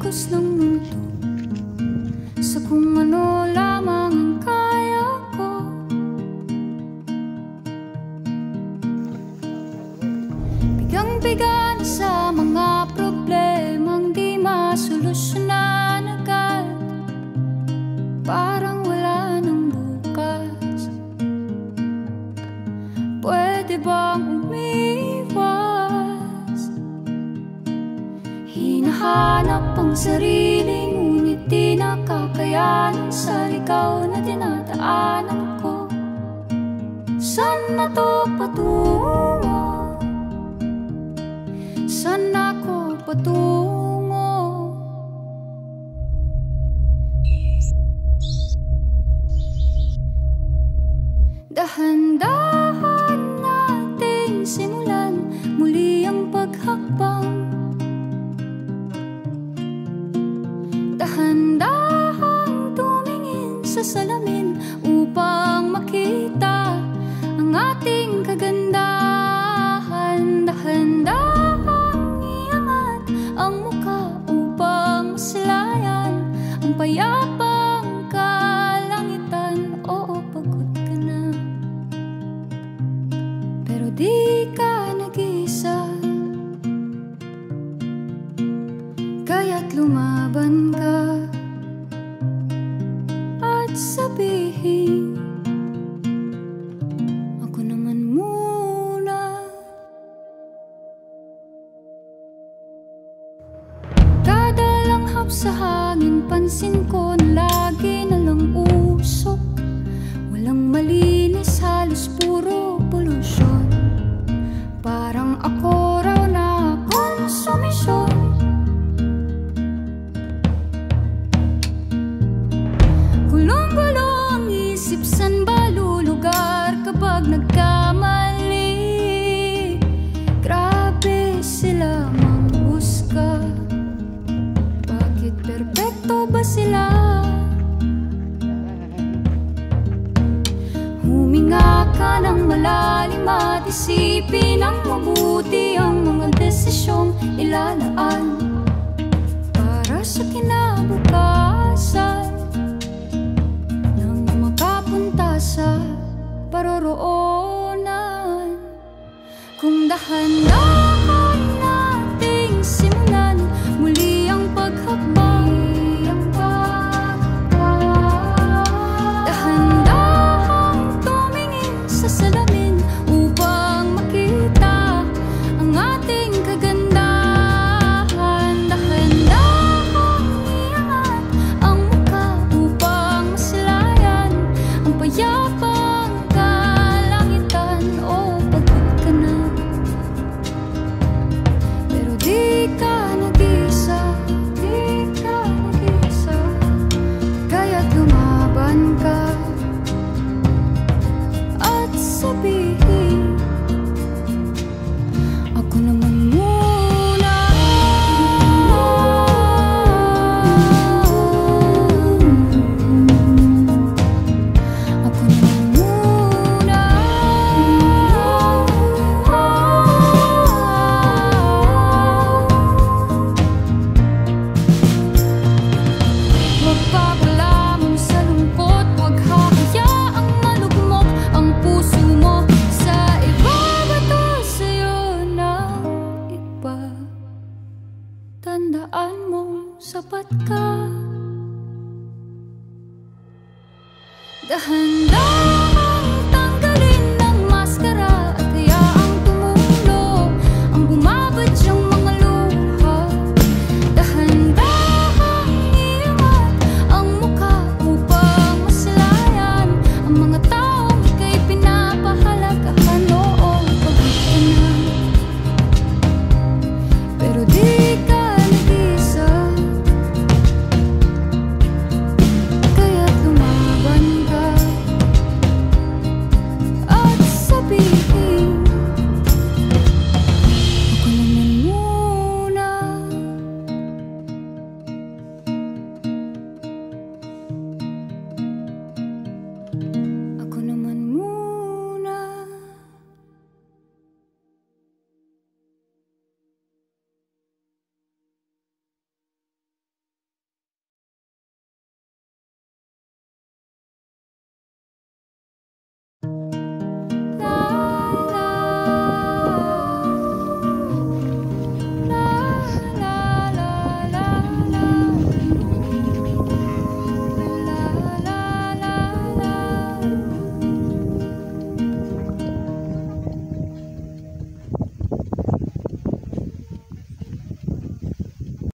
kilos ng mundo sa kung ano lamang ang kaya ko. Bigang-biga na sa mga problemang di masolusyonan agad, parang wala nang bukas. Pwede bang umiwas? Hinahanap ang sarili, ngunit di nakakayanan sa ligaw na dinadaanan ko. Saan na to patungo? Saan ako patungo? Dahan-dahan nating simulan muli ang paghakbang. Dahan-dahang tumingin sa salamin upang makita ang ating kagandahan. Dahan-dahang iangat ang mukha upang masilayan ang payapang kalangitan. Oo, pagod ka na, pero di ka nag-iisa, kaya't lumaban ka at sabihin, ako naman muna. Kada langhap sa hangin, pansin ko na lagi na lang usok. Walang malinis, halos puro polusyon. Parang ako raw na konsumisyon. Gulong-gulo ang isip, san ba lulugar kapag nagkamali? Grabe sila manghusga, bakit perpekto ba sila? Huminga ka ng malalim at isipin ng mabuti ang mga desisyong ilalaan para sa kinabukasan, nang makapunta sa paroroonan. Kung dahan-dahan nating simulan muli ang paghakbang, dahan-dahang tumingin sa salamin upang makita ang ating kagandahan. Dahan-dahang iangat ang mukha upang masilayan ang payapang kalangitan. Oh, pagod ka na, pero di ka nag-iisa, di ka nag-iisa, kaya't lumaban ka at sabihin, ako naman muna. Ako naman muna. Huwag papalamon sa lungkot, huwag hahayaang malugmok ang puso mo sa iba. Bato sa'yo ng iba, tandaan mong sapat ka. Dahan-dahan